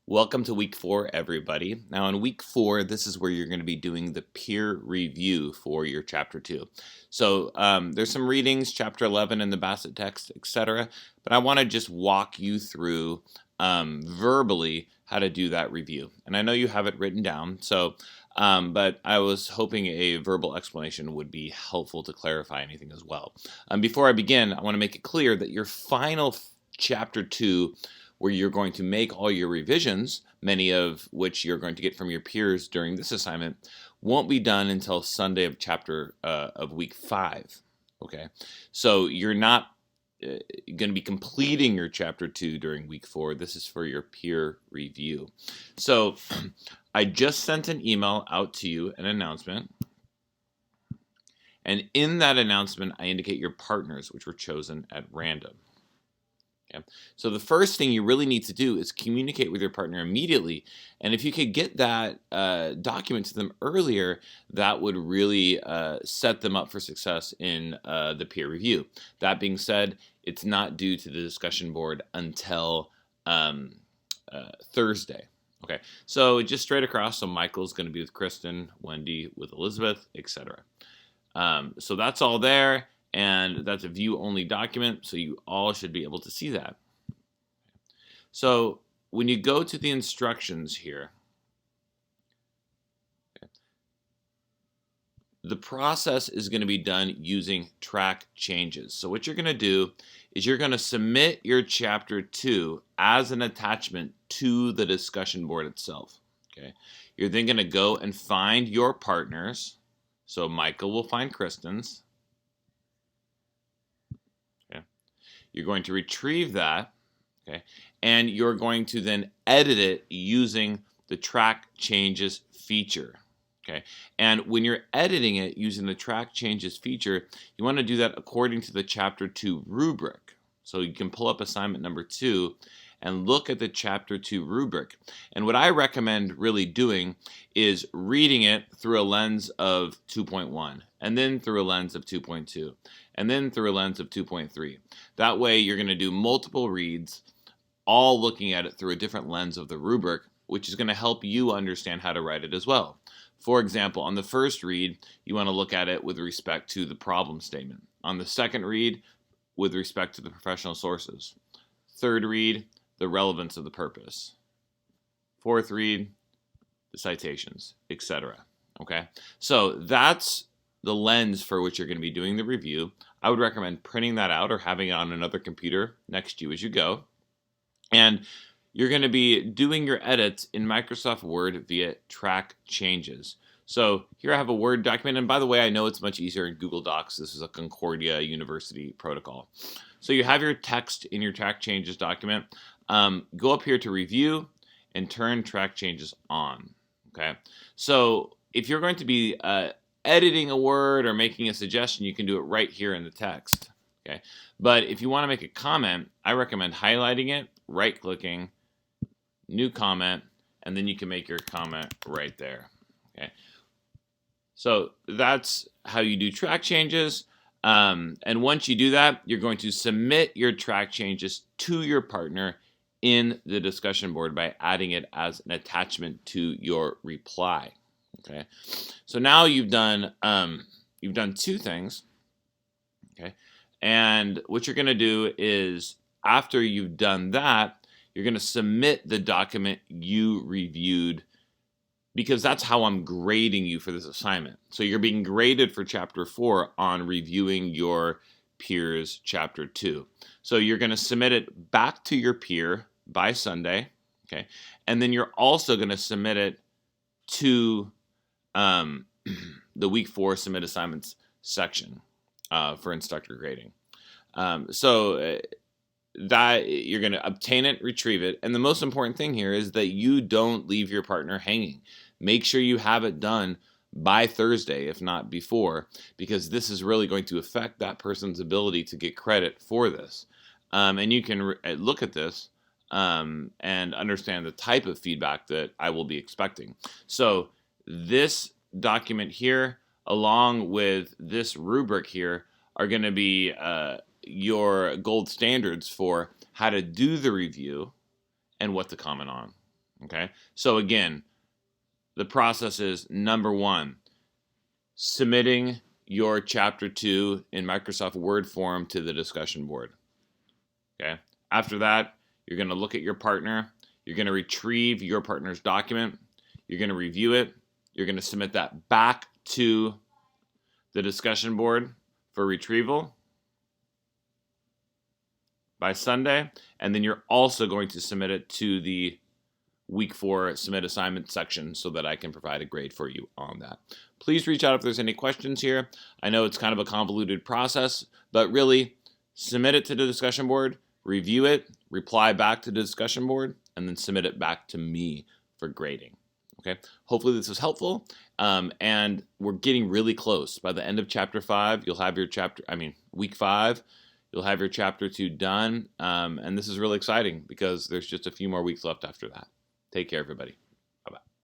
Welcome to week 4, everybody. Now, in week 4, this is where you're going to be doing the peer review for your chapter 2. So, there's some readings, chapter 11 in the Bassett text, etc. But I want to just walk you through verbally how to do that review. And I know you have it written down, but I was hoping a verbal explanation would be helpful to clarify anything as well. Before I begin, I want to make it clear that your final chapter 2, where you're going to make all your revisions, many of which you're going to get from your peers during this assignment, won't be done until Sunday of week 5. Okay, so you're not going to be completing your chapter 2 during week 4. This is for your peer review. So I just sent an email out to you, an announcement. And in that announcement, I indicate your partners, which were chosen at random. Okay. So the first thing you really need to do is communicate with your partner immediately. And if you could get that document to them earlier, that would really set them up for success in the peer review. That being said, it's not due to the discussion board until Thursday. Okay, so just straight across, so Michael's going to be with Kristen, Wendy with Elizabeth, etc. So that's all there. And that's a view-only document, so you all should be able to see that. So when you go to the instructions here, the process is going to be done using track changes. So what you're going to do is you're going to submit your chapter 2 as an attachment to the discussion board itself. Okay, you're then going to go and find your partners. So Michael will find Kristen's. You're going to retrieve that, okay, and you're going to then edit it using the track changes feature, okay. And when you're editing it using the track changes feature, you want to do that according to the chapter 2 rubric. So you can pull up assignment number 2 and look at the chapter 2 rubric. And what I recommend really doing is reading it through a lens of 2.1, and then through a lens of 2.2, and then through a lens of 2.3. That way you're going to do multiple reads, all looking at it through a different lens of the rubric, which is going to help you understand how to write it as well. For example, on the first read, you want to look at it with respect to the problem statement. On the second read, with respect to the professional sources. Third read, the relevance of the purpose. Fourth read, the citations, etc. Okay, so that's the lens for which you're going to be doing the review. I would recommend printing that out or having it on another computer next to you as you go. And you're going to be doing your edits in Microsoft Word via track changes. So here I have a Word document, and by the way, I know it's much easier in Google Docs. This is a Concordia University protocol. So you have your text in your track changes document. Go up here to review and turn track changes on. Okay, so if you're going to be editing a word or making a suggestion, you can do it right here in the text. Okay, but if you want to make a comment, I recommend highlighting it, right-clicking, new comment, and then you can make your comment right there. Okay, so that's how you do track changes. And once you do that, you're going to submit your track changes to your partner in the discussion board by adding it as an attachment to your reply. Okay, so now you've done 2 things. Okay, and what you're going to do is after you've done that, you're going to submit the document you reviewed, because that's how I'm grading you for this assignment. So you're being graded for chapter 4 on reviewing your peer's chapter 2. So you're going to submit it back to your peer by Sunday, okay? And then you're also going to submit it to the week 4 submit assignments section for instructor grading. That you're going to obtain it, retrieve it, and the most important thing here is that you don't leave your partner hanging. Make sure you have it done by Thursday, if not before, because this is really going to affect that person's ability to get credit for this. And you can look at this and understand the type of feedback that I will be expecting. So this document here, along with this rubric here, are going to be your gold standards for how to do the review and what to comment on. Okay, so again, the process is number 1, submitting your chapter 2 in Microsoft Word form to the discussion board. Okay, after that, you're going to look at your partner, you're going to retrieve your partner's document, you're going to review it, you're going to submit that back to the discussion board for retrieval by Sunday, and then you're also going to submit it to the week 4 submit assignment section so that I can provide a grade for you on that. Please reach out if there's any questions here. I know it's kind of a convoluted process, but really submit it to the discussion board, review it, reply back to the discussion board, and then submit it back to me for grading. Okay, hopefully this was helpful, and we're getting really close. By the end of chapter 5, you'll have your week 5, you'll have your chapter 2 done, and this is really exciting because there's just a few more weeks left after that. Take care, everybody.